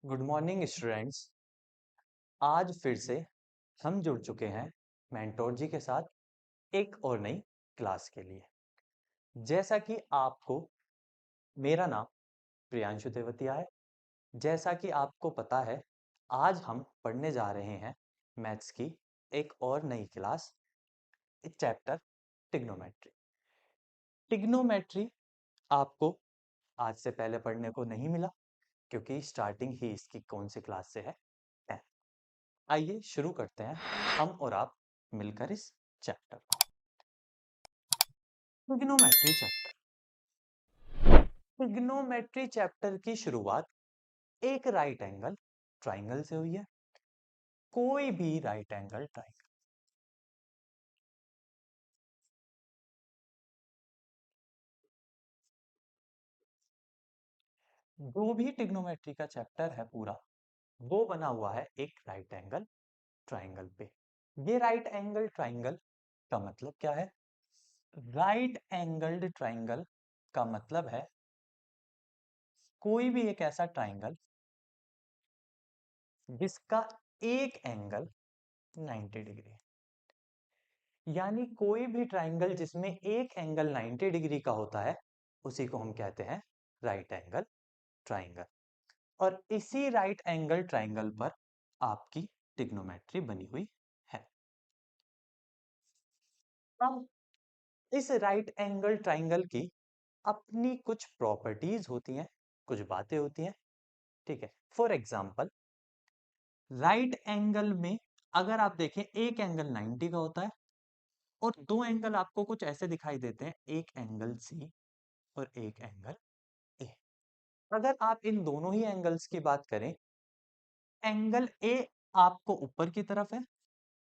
Good morning students. आज फिर से हम जुड़ चुके हैं मेंटोर जी के साथ एक और नई क्लास के लिए। जैसा कि आपको मेरा नाम प्रियांशु तेवतिया है। जैसा कि आपको पता है, आज हम पढ़ने जा रहे हैं मैथ्स की एक और नई क्लास, एक चैप्टर टिग्नोमेट्री। टिग्नोमेट्री आपको आज से पहले पढ़ने को नहीं मिला क्योंकि स्टार्टिंग ही इसकी कौन सी क्लास से है। आइए शुरू करते हैं हम और आप मिलकर इस चैप्टर को। Trigonometry chapter. ट्रिग्नोमेट्री चैप्टर की शुरुआत एक राइट एंगल ट्राइंगल से हुई है। कोई भी राइट एंगल ट्राइंगल, जो भी ट्रिग्नोमेट्री का चैप्टर है पूरा, वो बना हुआ है एक राइट एंगल ट्राइंगल पे। ये राइट एंगल ट्राइंगल का मतलब क्या है? राइट एंगल्ड ट्राइंगल का मतलब है कोई भी एक ऐसा ट्राइंगल जिसका एक एंगल 90 डिग्री है। यानी कोई भी ट्राइंगल जिसमें एक एंगल 90 डिग्री का होता है उसी को हम कहते हैं राइट एंगल ट्राइंगल। और इसी राइट एंगल ट्राइंगल पर आपकी ट्रिग्नोमेट्री बनी हुई है। अब इस राइट एंगल ट्राइंगल की अपनी कुछ प्रॉपर्टीज होती हैं, कुछ बातें होती हैं। ठीक है, फॉर एग्जाम्पल राइट एंगल में अगर आप देखें एक एंगल 90 का होता है और दो एंगल आपको कुछ ऐसे दिखाई देते हैं, एक एंगल सी और एक एंगल ए। अगर आप इन दोनों ही एंगल्स की बात करें, एंगल ए आपको ऊपर की तरफ है,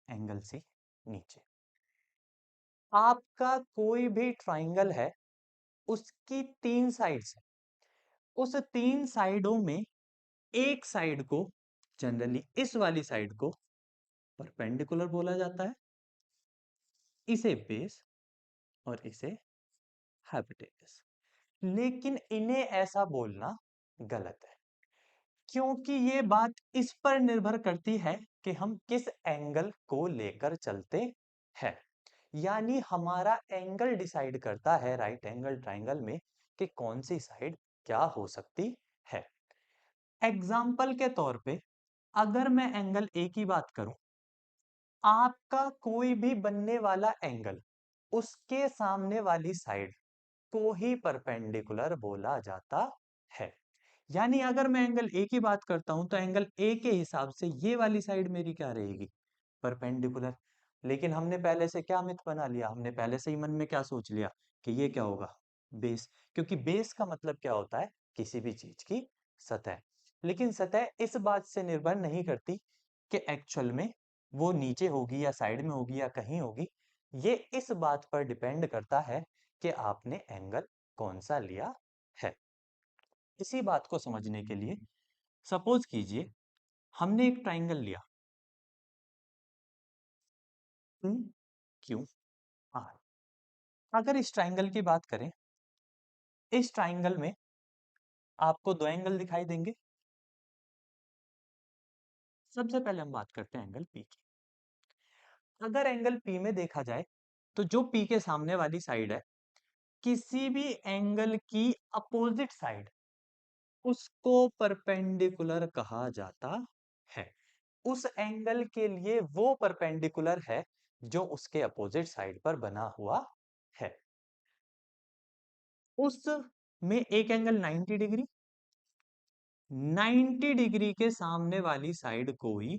एंगल सी नीचे। आपका कोई भी ट्राइंगल है, उसकी तीन साइड्स है। उस तीन साइडों में एक साइड को जनरली इस वाली साइड को परपेंडिकुलर बोला जाता है, इसे बेस और इसे हाइपोटेनस। लेकिन इन्हें ऐसा बोलना गलत है, क्योंकि ये बात इस पर निर्भर करती है कि हम किस एंगल को लेकर चलते हैं। यानी हमारा एंगल डिसाइड करता है राइट एंगल ट्राइंगल में कि कौन सी साइड क्या हो सकती है। एग्जाम्पल के तौर पे अगर मैं एंगल ए की बात करूं, आपका कोई भी बनने वाला एंगल उसके सामने वाली साइड को ही परपेंडिकुलर बोला जाता है। यानी अगर मैं एंगल ए की बात करता हूं तो एंगल ए के हिसाब से ये वाली साइड मेरी क्या रहेगी? परपेंडिकुलर। लेकिन हमने पहले से क्या मिथ बना लिया, हमने पहले से ही मन में क्या सोच लिया कि ये क्या होगा? बेस। क्योंकि बेस का मतलब क्या होता है? किसी भी चीज की सतह। लेकिन सतह इस बात से निर्भर नहीं करती कि एक्चुअल में वो नीचे होगी या साइड में होगी या कहीं होगी। ये इस बात पर डिपेंड करता है कि आपने एंगल कौन सा लिया है। इसी बात को समझने के लिए सपोज कीजिए हमने एक ट्राइंगल लिया क्यू आर। अगर इस ट्राइंगल की बात करें, इस ट्राइंगल में आपको दो एंगल दिखाई देंगे। सबसे पहले हम बात करते हैं एंगल पी की। अगर एंगल पी में देखा जाए तो जो पी के सामने वाली साइड है, किसी भी एंगल की अपोजिट साइड उसको परपेंडिकुलर कहा जाता है। उस एंगल के लिए वो परपेंडिकुलर है जो उसके अपोजिट साइड पर बना हुआ है। उस में एक एंगल 90 डिग्री, 90 डिग्री के सामने वाली साइड को ही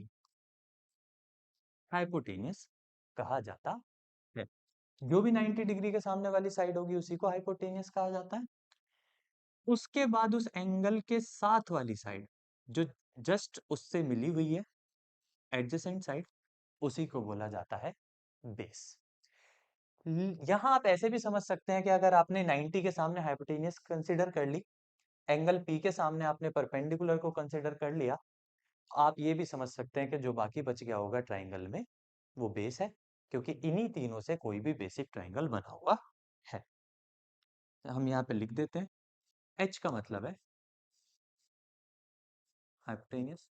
हाइपोटेनियस कहा जाता है। जो भी 90 डिग्री के सामने वाली साइड होगी उसी को हाइपोटेनियस कहा जाता है। उसके बाद उस एंगल के साथ वाली साइड जो जस्ट उससे मिली हुई है, एडजेसेंट साइड, उसी को बोला जाता है बेस। यहां आप ऐसे भी समझ सकते हैं कि अगर आपने 90 के सामने हाइपोटेनियस कंसीडर कर ली, एंगल पी के सामने आपने परपेंडिकुलर को कंसीडर कर लिया, आप ये भी समझ सकते हैं कि जो बाकी बच गया होगा ट्राइंगल में वो बेस है, क्योंकि इन्हीं तीनों से कोई भी बेसिक ट्राइंगल बना हुआ है। तो हम यहाँ पे लिख देते हैं, एच का मतलब है हाइपोटेनियस।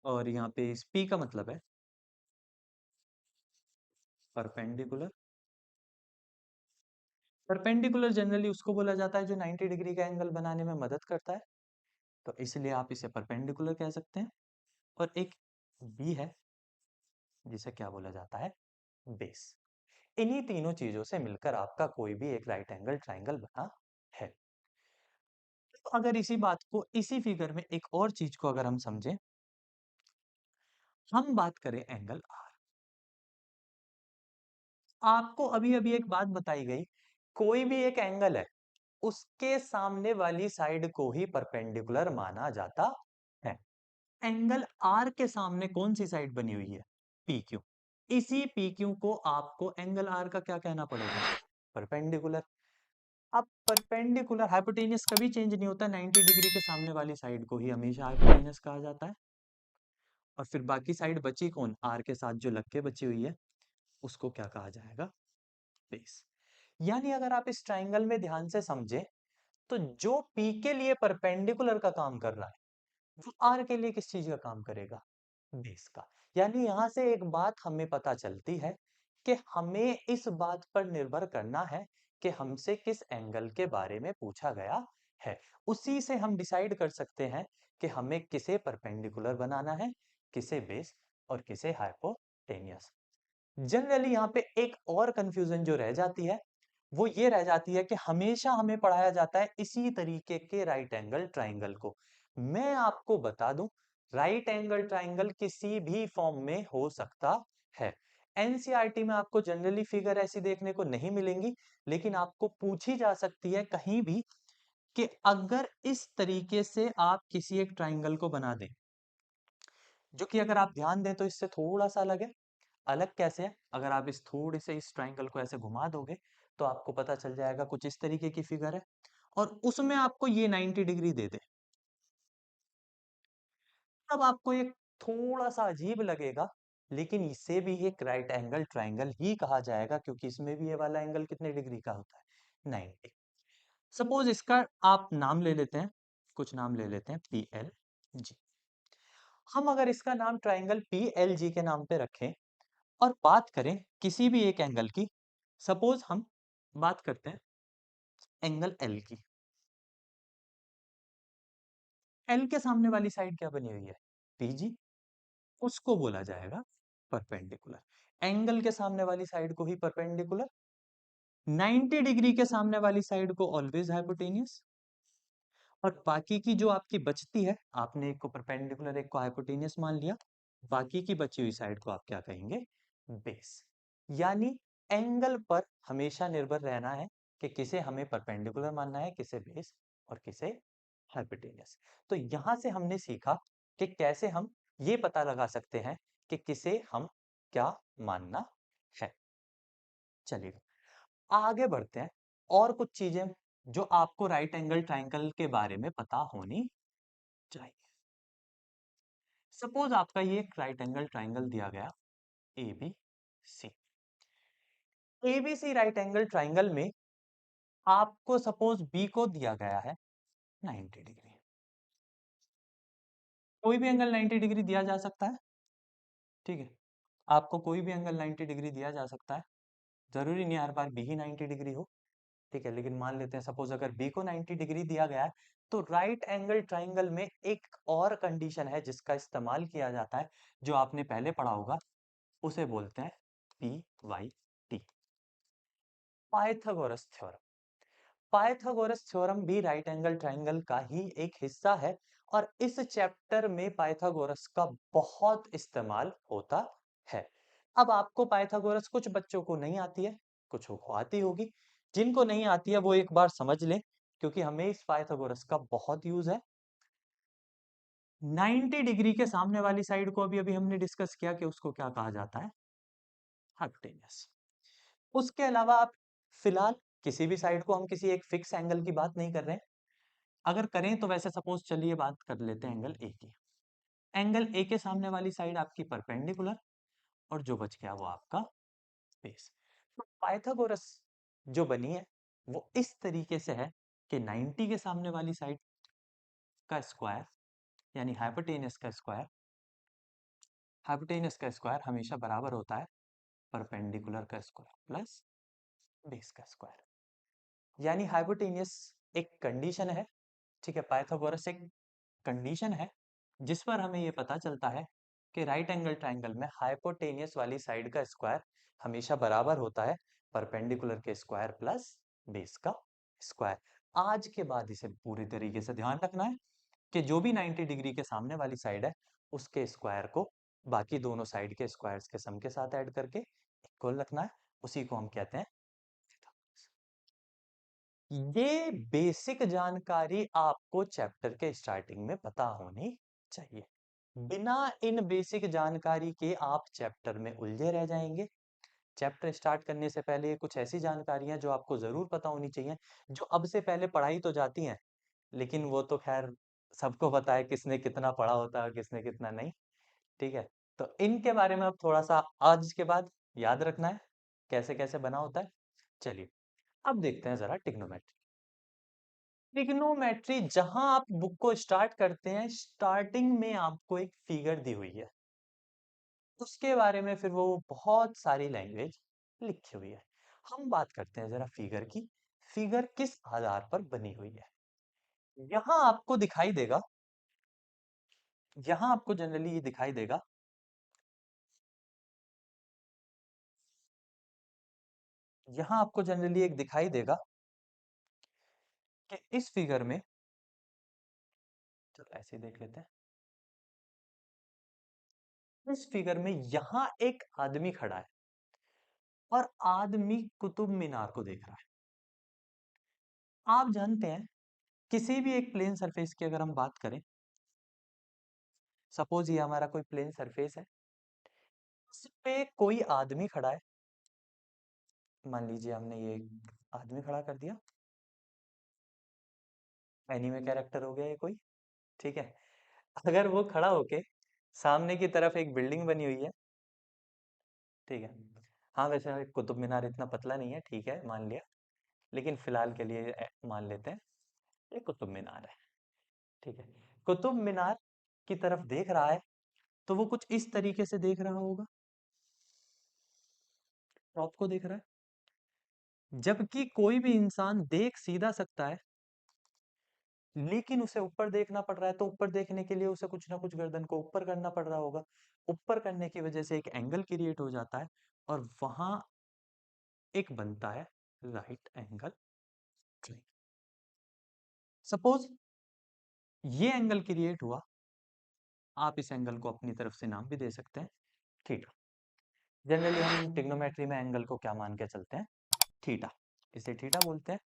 और यहाँ पे इस P का मतलब है परपेंडिकुलर। परपेंडिकुलर जनरली उसको बोला जाता है जो 90 डिग्री का एंगल बनाने में मदद करता है, तो इसलिए आप इसे परपेंडिकुलर कह सकते हैं। और एक बी है जिसे क्या बोला जाता है, बेस। इन्हीं तीनों चीजों से मिलकर आपका कोई भी एक राइट एंगल ट्राइंगल बना है। तो अगर इसी बात को इसी फिगर में एक और चीज को अगर हम समझें, हम बात करें एंगल आर। आपको अभी अभी एक बात बताई गई, कोई भी एक एंगल है उसके सामने वाली साइड को ही परपेंडिकुलर माना जाता है। एंगल आर के सामने कौन सी साइड बनी हुई है, पी क्यू। इसी पी क्यू को आपको एंगल आर का क्या कहना पड़ेगा, परपेंडिकुलर। अब परपेंडिकुलर हाइपोटेनियस कभी चेंज नहीं होता, 90 डिग्री के सामने वाली साइड को ही हमेशा हाइपोटेनियस कहा जाता है। और फिर बाकी साइड बची कौन, आर के साथ जो लग के बची हुई है, उसको क्या कहा जाएगा, बेस। यानी अगर आप इस ट्राइंगल में ध्यान से समझे, तो जो पी के लिए परपेंडिकुलर का काम कर रहा है, वो आर के लिए किस चीज का काम करेगा, बेस का। यानी यहां से एक बात हमें पता चलती है कि हमें इस बात पर निर्भर करना है कि हमसे किस एंगल के बारे में पूछा गया है। उसी से हम डिसाइड कर सकते हैं कि हमें किसे परपेंडिकुलर बनाना है, किसे बेस, और किसे हाइपोटेनियस। जनरली यहाँ पे एक और कंफ्यूजन जो रह जाती है, वो ये रह जाती है कि हमेशा हमें पढ़ाया जाता है इसी तरीके के राइट एंगल ट्राइंगल को। मैं आपको बता दूं, राइट एंगल ट्राइंगल किसी भी फॉर्म में हो सकता है। एनसीईआरटी में आपको जनरली फिगर ऐसी देखने को नहीं मिलेंगी, लेकिन आपको पूछी जा सकती है कहीं भी कि अगर इस तरीके से आप किसी एक ट्राइंगल को बना दें, जो कि अगर आप ध्यान दें तो इससे थोड़ा सा अलग है। अलग कैसे है, अगर आप इस थोड़ी से इस ट्राइंगल को ऐसे घुमा दोगे, तो आपको पता चल जाएगा कुछ इस तरीके की फिगर है, और उसमें आपको ये 90 डिग्री दे दे, तब आपको एक थोड़ा सा अजीब लगेगा, लेकिन इसे भी एक राइट एंगल ट्राइंगल ही कहा जाएगा, क्योंकि इसमें भी ये वाला एंगल कितने डिग्री का होता है, 90। सपोज इसका आप नाम ले लेते हैं, कुछ नाम ले लेते हैं पी एल जी। हम अगर इसका नाम ट्राइंगल पी एल जी के नाम पे रखें और बात करें किसी भी एक एंगल की, सपोज हम बात करते हैं एंगल एल की। एल के सामने वाली साइड क्या बनी हुई है, पीजी। उसको बोला जाएगा परपेंडिकुलर। एंगल के सामने वाली साइड को ही परपेंडिकुलर, 90 डिग्री के सामने वाली साइड को ऑलवेज हाइपोटेनियस, और बाकी की जो आपकी बचती है, आपने एक को परपेंडिकुलर एक को हाइपोटेनियस मान लिया, बाकी की बची हुई साइड को आप क्या कहेंगे, बेस। यानी एंगल पर हमेशा निर्भर रहना है कि किसे हमें परपेंडिकुलर मानना है, किसे बेस, और किसे हाइपोटेनियस। तो यहां से हमने सीखा कि कैसे हम ये पता लगा सकते हैं कि किसे हम क्या मानना है। चलिए आगे बढ़ते हैं, और कुछ चीजें जो आपको राइट एंगल ट्राइंगल के बारे में पता होनी चाहिए। सपोज आपका ये एक राइट एंगल ट्राइंगल दिया गया A B C. ABC right angle triangle में आपको सपोज बी को दिया गया है 90 डिग्री। कोई भी एंगल 90 डिग्री दिया जा सकता है, ठीक है। आपको कोई भी एंगल 90 डिग्री दिया जा सकता है, जरूरी नहीं हर बार बी ही 90 डिग्री हो, ठीक है। लेकिन मान लेते हैं सपोज अगर बी को 90 डिग्री दिया गया है, तो राइट एंगल ट्राइंगल में एक और कंडीशन है जिसका इस्तेमाल किया जाता है, जो आपने पहले पढ़ा होगा, उसे बोलते हैं P Y T, Pythagoras theorem. Pythagoras theorem भी राइट एंगल ट्राइंगल का ही एक हिस्सा है, और इस चैप्टर में पाइथागोरस का बहुत इस्तेमाल होता है। अब आपको पाइथागोरस कुछ बच्चों को नहीं आती है, कुछ को आती होगी। जिनको नहीं आती है वो एक बार समझ लें, क्योंकि हमें इस पाइथागोरस का बहुत यूज है। 90 डिग्री के सामने वाली साइड को अभी अभी हमने डिस्कस किया कि उसको क्या कहा जाता है, हाइपोटेन्यूस। उसके अलावा आप फिलहाल किसी भी साइड को हम किसी एक फिक्स एंगल की बात नहीं कर रहे हैं। अगर करें तो वैसे सपोज चलिए बात कर लेते हैं एंगल ए की। एंगल ए के सामने वाली साइड आपकी परपेंडिकुलर, और जो बच गया वो आपका बेस। तो पाइथागोरस जो बनी है वो इस तरीके से है कि 90 के सामने वाली साइड का स्क्वायर यानी हाइपोटेनियस का स्क्वायर, हाइपोटेनियस का स्क्वायर हमेशा बराबर होता है परपेंडिकुलर का स्क्वायर प्लस बेस का स्क्वायर। यानी हाइपोटेनियस एक कंडीशन है, ठीक है, पाइथागोरस एक कंडीशन है जिस पर हमें ये पता चलता है कि राइट एंगल ट्राइंगल में हाइपोटेनियस वाली साइड का स्क्वायर हमेशा बराबर होता है परपेंडिकुलर के स्क्वायर प्लस बेस का स्क्वायर। आज के बाद इसे पूरी तरीके से ध्यान रखना है कि जो भी 90 डिग्री के सामने वाली साइड है उसके स्क्वायर को बाकी दोनों साइड के स्क्वायर्स के सम के साथ ऐड करके इक्वल रखना है, उसी को हम कहते हैं। ये बेसिक जानकारी आपको चैप्टर के स्टार्टिंग में पता होनी चाहिए। बिना इन बेसिक जानकारी के आप चैप्टर में उलझे रह जाएंगे। चैप्टर स्टार्ट करने से पहले कुछ ऐसी जानकारियां जो आपको जरूर पता होनी चाहिए, जो अब से पहले पढ़ाई तो जाती हैं, लेकिन वो तो खैर सबको पता है किसने कितना पढ़ा होता है किसने कितना नहीं। ठीक है, तो इनके बारे में अब थोड़ा सा आज के बाद याद रखना है कैसे कैसे बना होता है। चलिए अब देखते हैं जरा ट्रिग्नोमेट्री। ट्रिग्नोमेट्री जहां आप बुक को स्टार्ट करते हैं, स्टार्टिंग में आपको एक फिगर दी हुई है, उसके बारे में फिर वो बहुत सारी लैंग्वेज लिखी हुई है। हम बात करते हैं जरा फिगर की, फिगर किस आधार पर बनी हुई है। यहां आपको दिखाई देगा, यहां आपको जनरली ये दिखाई देगा, यहां आपको जनरली एक दिखाई देगा कि इस फिगर में, चलो ऐसे ही देख लेते हैं, इस फिगर में यहां एक आदमी खड़ा है और आदमी कुतुब मीनार को देख रहा है। आप जानते हैं किसी भी एक प्लेन सरफेस की अगर हम बात करें, सपोज ये हमारा कोई प्लेन सरफेस है, इस पे कोई आदमी खड़ा है, मान लीजिए हमने ये आदमी खड़ा कर दिया, एनीमे कैरेक्टर हो गया ये कोई, ठीक है। अगर वो खड़ा होके सामने की तरफ एक बिल्डिंग बनी हुई है, ठीक है, हाँ वैसे कुतुब मीनार इतना पतला नहीं है, ठीक है मान लिया, लेकिन फिलहाल के लिए मान लेते हैं ये कुतुब मीनार है, ठीक है। कुतुब मीनार की तरफ देख रहा है तो वो कुछ इस तरीके से देख रहा होगा, टॉप को देख रहा है, जबकि कोई भी इंसान देख सीधा सकता है, लेकिन उसे ऊपर देखना पड़ रहा है, तो ऊपर देखने के लिए उसे कुछ ना कुछ गर्दन को ऊपर करना पड़ रहा होगा। ऊपर करने की वजह से एक एंगल क्रिएट हो जाता है और वहां एक बनता है राइट एंगल ट्रायंगल। सपोज ये एंगल क्रिएट हुआ, आप इस एंगल को अपनी तरफ से नाम भी दे सकते हैं थीटा। जनरली हम ट्रिग्नोमेट्री में एंगल को क्या मान के चलते हैं, थीटा, इसे थीटा बोलते हैं।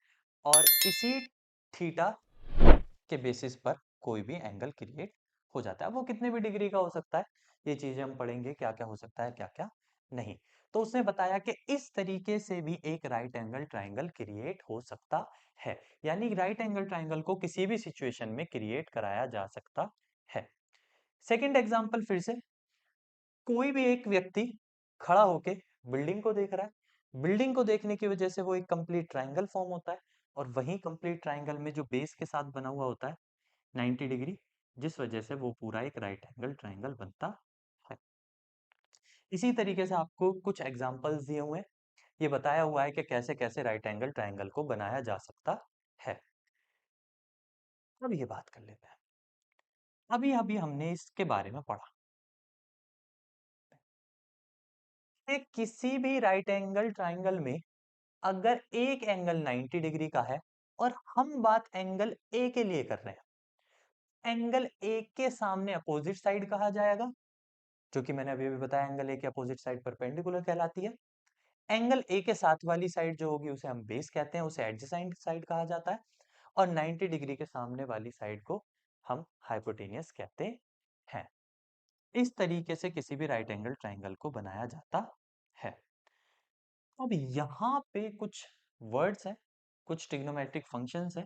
और इसी थीटा के बेसिस पर कोई भी एंगल क्रिएट हो जाता है, वो कितने भी डिग्री का हो सकता है, ये चीजें हम पढ़ेंगे क्या क्या हो सकता है क्या क्या नहीं। तो उसने बताया कि इस तरीके से भी एक राइट एंगल ट्राइंगल क्रिएट हो सकता है, यानी राइट एंगल ट्राइंगल को किसी भी सिचुएशन में क्रिएट कराया जा सकता है। सेकंड एग्जांपल फिर से, कोई भी एक व्यक्ति खड़ा होके बिल्डिंग को देख रहा है, बिल्डिंग को देखने की वजह से वो एक कंप्लीट ट्राइंगल फॉर्म होता है, और वही कंप्लीट ट्राइंगल में जो बेस के साथ बना हुआ होता है 90 डिग्री, जिस वजह से वो पूरा एक राइट एंगल ट्राइंगल बनता है। इसी तरीके से आपको कुछ एग्जांपल्स दिए हुए हैं, ये बताया हुआ है कि कैसे कैसे राइट एंगल ट्राइंगल को बनाया जा सकता है। अब ये बात कर लेते हैं, अभी अभी हमने इसके बारे में पढ़ा कि किसी भी राइट एंगल ट्राइंगल में अगर एक एंगल 90 डिग्री का है और हम बात एंगल ए के लिए कर रहे हैं, एंगल ए के सामने अपोजिट साइड कहा जाएगा, जो कि मैंने अभी अभी बताया एंगल ए के अपोजिट साइड परपेंडिकुलर कहलाती है। एंगल ए के साथ वाली साइड जो होगी उसे हम बेस कहते हैं, उसे एडजेसेंट साइड कहा जाता है, और 90 डिग्री के सामने वाली साइड को हम हाइपोटेनियस कहते हैं। इस तरीके से किसी भी राइट एंगल ट्राइंगल को बनाया जाता है। अब यहाँ पे कुछ वर्ड्स हैं, कुछ ट्रिग्नोमेट्रिक फंक्शंस हैं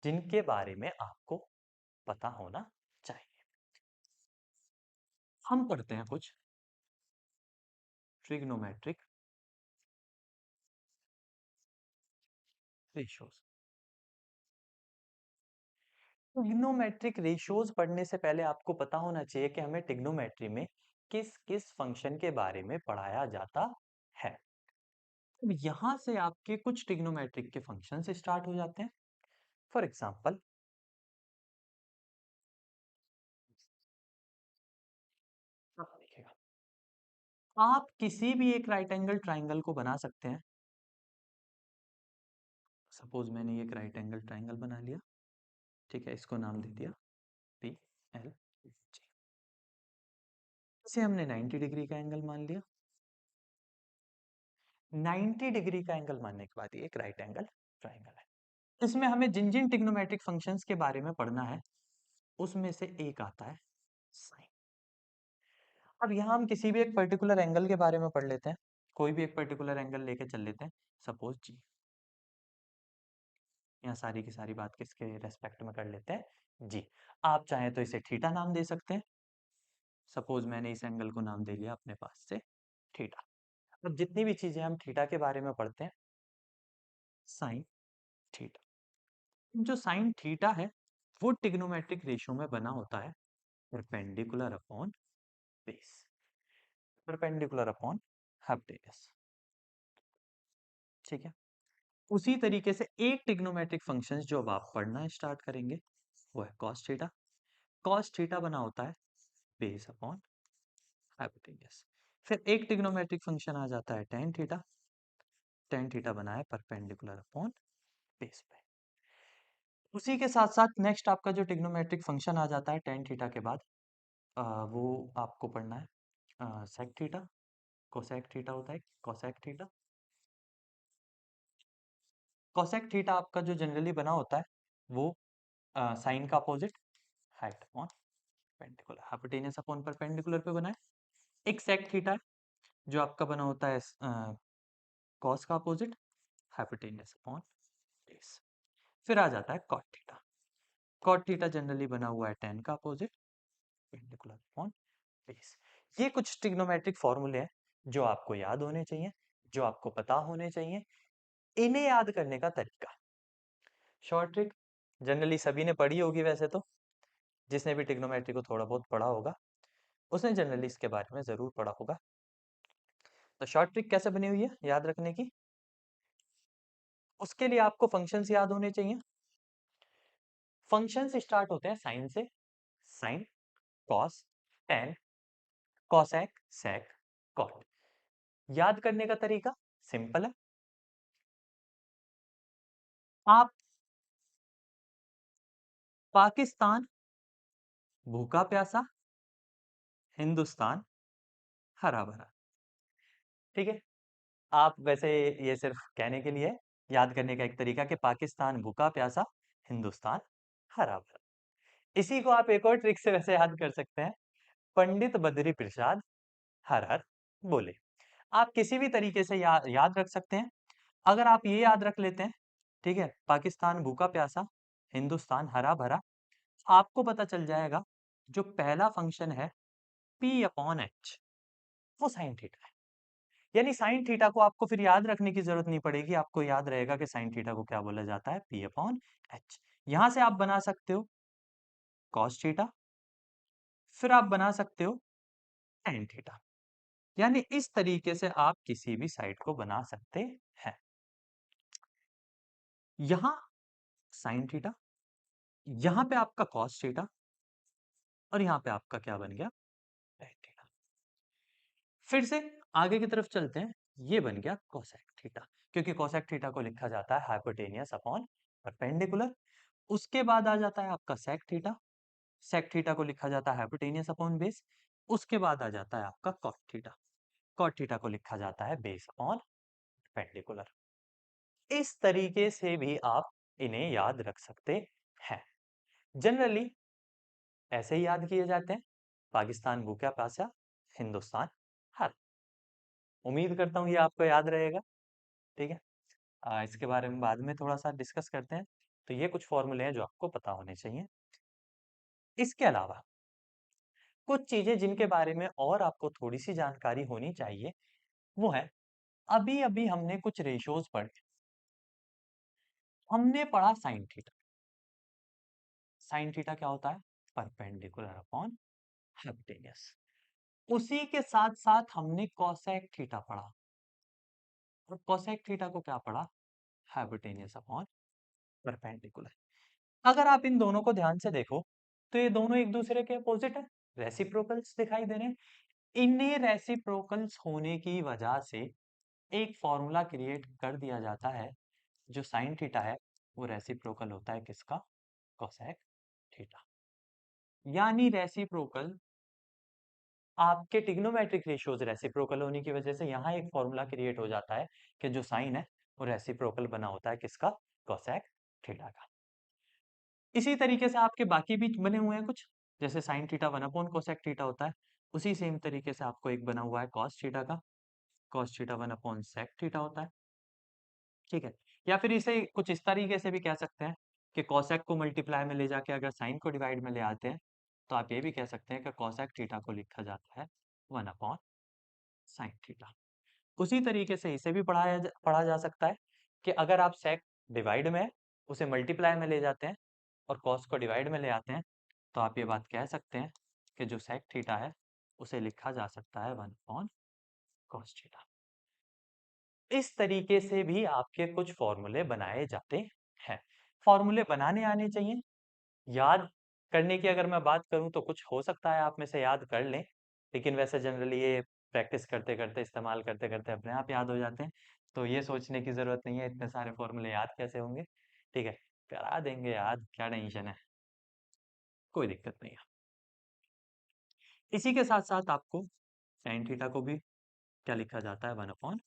जिनके बारे में आपको पता होना चाहिए। हम पढ़ते हैं कुछ ट्रिग्नोमेट्रिक रेशियोज। ट्रिग्नोमेट्रिक रेशियोज पढ़ने से पहले आपको पता होना चाहिए कि हमें ट्रिग्नोमेट्री में किस किस फंक्शन के बारे में पढ़ाया जाता है। अब यहां से आपके कुछ ट्रिग्नोमेट्रिक के फंक्शन स्टार्ट हो जाते हैं। फॉर एग्जाम्पल, देखिएगा, आप किसी भी एक राइट एंगल ट्राइंगल को बना सकते हैं। सपोज मैंने एक राइट एंगल ट्राइंगल बना लिया, ठीक है, इसको नाम दे दिया पी एल जी। इसे हमने 90 डिग्री का एंगल मान लिया। 90 डिग्री का एंगल मानने के बाद ये एक राइट एंगल ट्राइंगल है। इसमें हमें जिन जिन ट्रिग्नोमेट्रिक फंक्शंस के बारे में पढ़ना है उसमें से एक आता है साइन। अब यहाँ हम किसी भी एक पर्टिकुलर एंगल के बारे में पढ़ लेते हैं। कोई भी एक पर्टिकुलर एंगल लेके चल लेते हैं, सपोज जी। यहाँ सारी की सारी बात किसके रेस्पेक्ट में कर लेते हैं, जी। आप चाहें तो इसे थीटा नाम दे सकते हैं। सपोज मैंने इस एंगल को नाम दे लिया अपने पास से थीटा। अब जितनी भी चीजें हम थीटा के बारे में पढ़ते हैं, साइन थीटा, जो साइन थीटा है वो ट्रिग्नोमेट्रिक रेशियो में बना होता है perpendicular upon base, perpendicular upon hypotenuse, ठीक है। उसी तरीके से एक ट्रिग्नोमेट्रिक फंक्शंस जो अब आप पढ़ना स्टार्ट करेंगे वो है cos थीटा। cos थीटा बना होता है बेस अपॉन हाइपोटेन्यूज। फिर एक ट्रिग्नोमेट्रिक फंक्शन आ जाता है tan थीटा। tan थीटा बना है परपेंडिकुलर अपॉन बेस पे। उसी के साथ साथ नेक्स्ट आपका जो ट्रिग्नोमेट्रिक फंक्शन आ जाता है tan थीटा के बाद, वो आपको पढ़ना है sec थीटा। कोसेक थीटा होता है कोसेक थीटा। कोसेक थीटा आपका जो जनरली बना होता है वो साइन का opposite, height upon perpendicular, hypotenuse upon perpendicular पे बना है। एक सेक थीटा है जो आपका बना होता है कॉस का अपोजिट, हाइपोटेन्यूज अपॉन बेस। फिर आ जाता है cot theta. Cot theta generally बना हुआ है टेन का अपोजिट, परपेंडिकुलर अपॉन बेस। ये कुछ ट्रिग्नोमेट्रिक फॉर्मूले हैं जो आपको याद होने चाहिए, जो आपको पता होने चाहिए। इन्हें याद करने का तरीका, शॉर्ट ट्रिक जनरली सभी ने पढ़ी होगी वैसे तो, जिसने भी ट्रिग्नोमेट्री को थोड़ा बहुत पढ़ा होगा उसने जनरली इसके बारे में जरूर पढ़ा होगा। तो शॉर्ट ट्रिक कैसे बनी हुई है याद रखने की, उसके लिए आपको फंक्शंस याद होने चाहिए। फंक्शंस स्टार्ट होते हैं साइन से, साइन, कॉस, टेन, कॉसेक, सेक, कॉट। याद करने का तरीका सिंपल है, आप पाकिस्तान भूखा प्यासा, हिंदुस्तान हरा भरा, ठीक है। आप वैसे ये सिर्फ कहने के लिए, याद करने का एक तरीका कि पाकिस्तान भूखा प्यासा, हिंदुस्तान हरा भरा। इसी को आप एक और ट्रिक से वैसे याद कर सकते हैं, पंडित बद्री प्रसाद हर हर बोले। आप किसी भी तरीके से याद रख सकते हैं। अगर आप ये याद रख लेते हैं, ठीक है, पाकिस्तान भूखा प्यासा, हिंदुस्तान हरा भरा, आपको पता चल जाएगा जो पहला फंक्शन है P अपॉन एच वो साइन थीटा है। यानी साइन थीटा को आपको फिर याद रखने की जरूरत नहीं पड़ेगी, आपको याद रहेगा कि साइन थीटा को क्या बोला जाता है, P अपॉन एच। यहां से आप बना सकते हो कॉस थीटा, फिर आप बना सकते हो tan थीटा। यानी इस तरीके से आप किसी भी साइड को बना सकते हैं। यहां साइन थीटा, यहां पे आपका कॉस थीटा, और यहां पे आपका क्या बन गया, tan थीटा। फिर से आगे की तरफ चलते हैं, ये बन गया कोसेक थीटा, क्योंकि कोसेक थीटा को लिखा जाता है हाइपोटेनियस अपॉन परपेंडिकुलर। उसके बाद आ जाता है आपका सेक थीटा, सेक थीटा को लिखा जाता है हाइपोटेनियस अपॉन बेस। उसके बाद आ जाता है आपका कॉट थीटा, कॉट थीटा को लिखा जाता है बेस अपॉन परपेंडिकुलर। इस तरीके से भी आप इन्हें याद रख सकते हैं। जनरली ऐसे ही याद किए जाते हैं, पाकिस्तान भूखा प्यासा, हिंदुस्तान हर। उम्मीद करता हूँ ये आपको याद रहेगा, ठीक है। इसके बारे में बाद में थोड़ा सा डिस्कस करते हैं। तो ये कुछ फॉर्मूले हैं जो आपको पता होने चाहिए। इसके अलावा कुछ चीजें जिनके बारे में और आपको थोड़ी सी जानकारी होनी चाहिए वो है, अभी अभी हमने कुछ रेशियोज पढ़े। हमने पढ़ा साइन थीटा, साइन थीटा क्या होता है? Perpendicular upon hypotenuse. उसी के साथ साथ हमने कोसेक थीटा पढ़ा, और कोसेक थीटा को क्या पढ़ा? Hypotenuse upon perpendicular. अगर आप इन दोनों को ध्यान से देखो तो ये दोनों एक दूसरे के अपोजिट है, रेसिप्रोकल्स दिखाई दे रहे हैं। इन्हें रेसिप्रोकल्स होने की वजह से एक फॉर्मूला क्रिएट कर दिया जाता है, जो साइन थीटा है वो रेसिप्रोकल होता है किसका? Cosec theta. यानी रेसिप्रोकल आपके ट्रिग्नोमेट्रिक रेशियोज रेसिप्रोकल होने की वजह से यहाँ एक फॉर्मूला क्रिएट हो जाता है कि जो साइन है वो रेसिप्रोकल बना होता है किसका? कोसेक थीटा का। इसी तरीके से आपके बाकी भी बने हुए हैं कुछ, जैसे sine theta 1 upon cosec theta होता है, उसी सेम तरीके से आपको एक बना हुआ है कॉस थीटा का, cos theta 1 upon sec theta होता है, ठीक है। या फिर इसे कुछ इस तरीके से भी कह सकते हैं कि कोसेक को मल्टीप्लाई में ले जाके अगर साइन को डिवाइड में ले आते हैं, तो आप ये भी कह सकते हैं कि कोसेक थीटा को लिखा जाता है 1 अपॉन साइन थीटा। उसी तरीके से इसे भी पढ़ा जा सकता है कि अगर आप सेक डिवाइड में उसे मल्टीप्लाई में ले जाते हैं और कॉस को डिवाइड में ले आते हैं, तो आप ये बात कह सकते हैं कि जो सेक थीटा है उसे लिखा जा सकता है 1 अपॉन कॉस थीटा। इस तरीके से भी आपके कुछ फॉर्मूले बनाए जाते हैं। फॉर्मूले बनाने आने चाहिए। याद करने की अगर मैं बात करूं तो कुछ हो सकता है आप में से याद कर लें, लेकिन वैसे जनरली ये प्रैक्टिस करते करते, इस्तेमाल करते करते अपने आप याद हो जाते हैं। तो ये सोचने की जरूरत नहीं है इतने सारे फॉर्मूले याद कैसे होंगे, ठीक है, करा देंगे याद, क्या टेंशन है, कोई दिक्कत नहीं है। इसी के साथ साथ आपको साइन थीटा को भी क्या लिखा जाता है? 1 अपॉन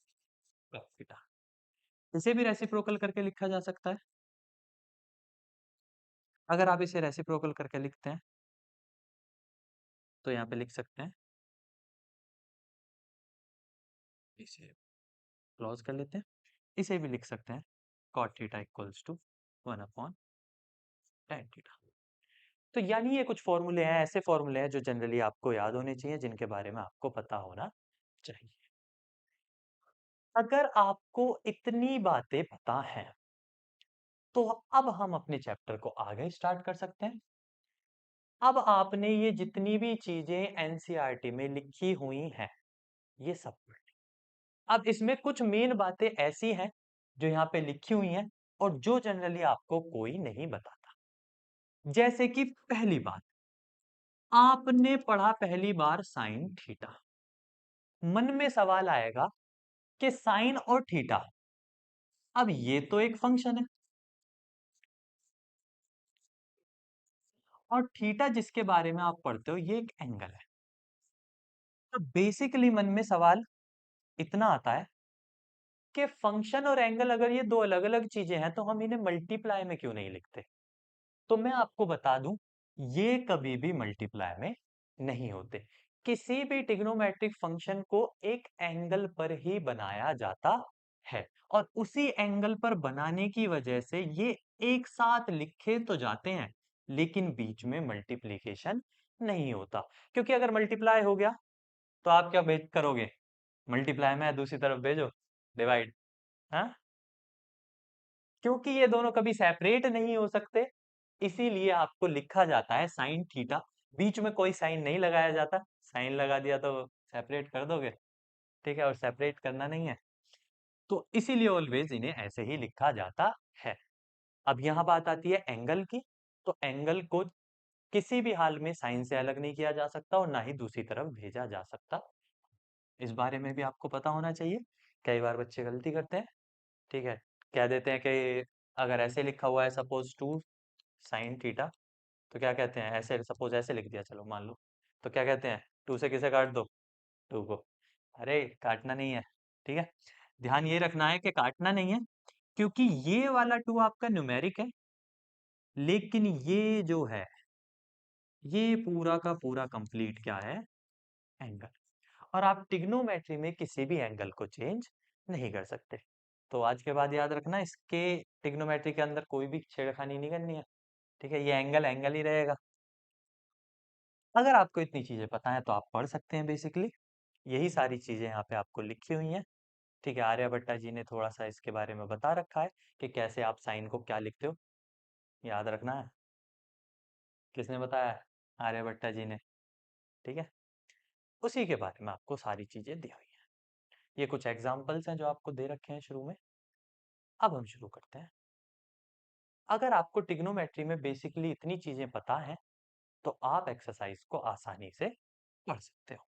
कॉस थीटा। इसे भी रेसिप्रोकल करके लिखा जा सकता है। अगर आप इसे रेसिप्रोकल करके लिखते हैं तो यहाँ पे लिख सकते हैं, इसे क्लोज कर लेते हैं, इसे भी लिख सकते हैं cot theta equals to 1 upon tan theta. तो यानी ये कुछ फॉर्मूले हैं, ऐसे फॉर्मूले हैं जो जनरली आपको याद होने चाहिए, जिनके बारे में आपको पता होना चाहिए। अगर आपको इतनी बातें पता हैं तो अब हम अपने चैप्टर को आगे स्टार्ट कर सकते हैं। अब आपने ये जितनी भी चीजें एनसीईआरटी में लिखी हुई हैं, ये सब पढ़ ली। अब इसमें कुछ मेन बातें ऐसी हैं जो यहाँ पे लिखी हुई हैं और जो जनरली आपको कोई नहीं बताता। जैसे कि पहली बात, आपने पढ़ा पहली बार साइन थीटा, मन में सवाल आएगा कि साइन और थीटा, अब ये तो एक फंक्शन है और थीटा जिसके बारे में आप पढ़ते हो ये एक एंगल है। तो बेसिकली मन में सवाल इतना आता है कि फंक्शन और एंगल अगर ये दो अलग अलग चीजें हैं तो हम इन्हें मल्टीप्लाई में क्यों नहीं लिखते? तो मैं आपको बता दूं, ये कभी भी मल्टीप्लाई में नहीं होते। किसी भी ट्रिग्नोमेट्रिक फंक्शन को एक एंगल पर ही बनाया जाता है और उसी एंगल पर बनाने की वजह से ये एक साथ लिखे तो जाते हैं, लेकिन बीच में मल्टीप्लीकेशन नहीं होता। क्योंकि अगर मल्टीप्लाई हो गया तो आप क्या भेज करोगे? मल्टीप्लाई में दूसरी तरफ भेजो, डिवाइड। हाँ, क्योंकि ये दोनों कभी सेपरेट नहीं हो सकते, इसीलिए आपको लिखा जाता है साइन थीटा। बीच में कोई साइन नहीं लगाया जाता, साइन लगा दिया तो सेपरेट कर दोगे, ठीक है, और सेपरेट करना नहीं है, तो इसीलिए ऑलवेज इन्हें ऐसे ही लिखा जाता है। अब यहाँ बात आती है एंगल की, तो एंगल को किसी भी हाल में साइन से अलग नहीं किया जा सकता और ना ही दूसरी तरफ भेजा जा सकता। इस बारे में भी आपको पता होना चाहिए। कई बार बच्चे गलती करते हैं, ठीक है, कह देते हैं कि अगर ऐसे लिखा हुआ है सपोज 2 साइन थीटा, तो क्या कहते हैं, ऐसे सपोज ऐसे लिख दिया, चलो मान लो, तो क्या कहते हैं, 2 से किसे काट दो? 2 को। अरे काटना नहीं है, ठीक है, ध्यान ये रखना है कि काटना नहीं है, क्योंकि ये वाला 2 आपका न्यूमेरिक है, लेकिन ये जो है ये पूरा का पूरा कंप्लीट क्या है? एंगल। और आप ट्रिग्नोमेट्री में किसी भी एंगल को चेंज नहीं कर सकते। तो आज के बाद याद रखना, इसके ट्रिग्नोमेट्री के अंदर कोई भी छेड़खानी नहीं करनी है, ठीक है, ये एंगल एंगल ही रहेगा। अगर आपको इतनी चीजें पता है तो आप पढ़ सकते हैं बेसिकली। यही सारी चीजें यहाँ पे आपको लिखी हुई हैं, ठीक है। आर्यभट्टा जी ने थोड़ा सा इसके बारे में बता रखा है कि कैसे आप साइन को क्या लिखते हो, याद रखना है। किसने बताया? आर्यभट्टा जी ने। ठीक है, उसी के बारे में आपको सारी चीजें दी हुई हैं। ये कुछ एग्जाम्पल्स हैं जो आपको दे रखे हैं शुरू में। अब हम शुरू करते हैं। अगर आपको ट्रिग्नोमेट्री में बेसिकली इतनी चीजें पता हैं तो आप एक्सरसाइज को आसानी से पढ़ सकते हो।